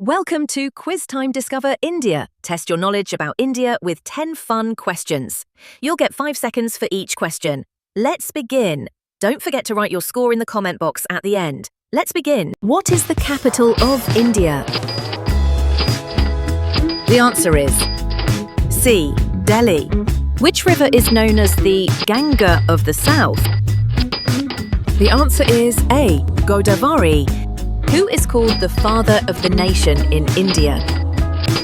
Welcome to Quiz Time Discover India. Test your knowledge about India with 10 fun questions. You'll get 5 seconds for each question. Let's begin. Don't forget to write your score in the comment box at the end. Let's begin. What is the capital of India? The answer is C. Delhi. Which river is known as the Ganga of the South? The answer is A. Godavari. Who is called the father of the nation in India?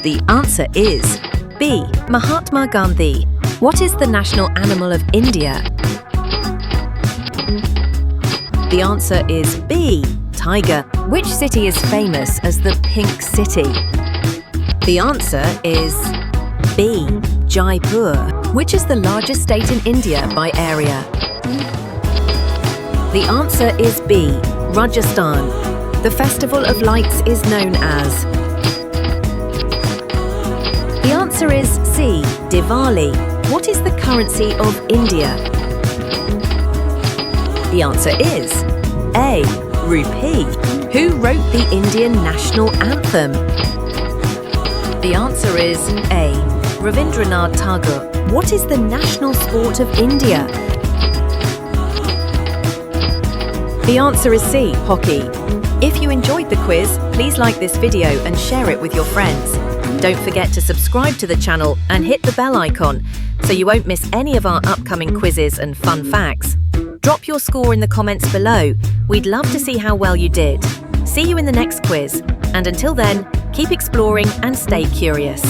The answer is B. Mahatma Gandhi. What is the national animal of India? The answer is B. Tiger. Which city is famous as the Pink City? The answer is B. Jaipur. Which is the largest state in India by area? The answer is B. Rajasthan. The Festival of Lights is known as? The answer is C. Diwali. What is the currency of India? The answer is A. Rupee. Who wrote the Indian national anthem? The answer is A. Rabindranath Tagore. What is the national sport of India? The answer is C. Hockey. If you enjoyed the quiz, please like this video and share it with your friends. Don't forget to subscribe to the channel and hit the bell icon so you won't miss any of our upcoming quizzes and fun facts. Drop your score in the comments below. We'd love to see how well you did. See you in the next quiz, and until then, keep exploring and stay curious.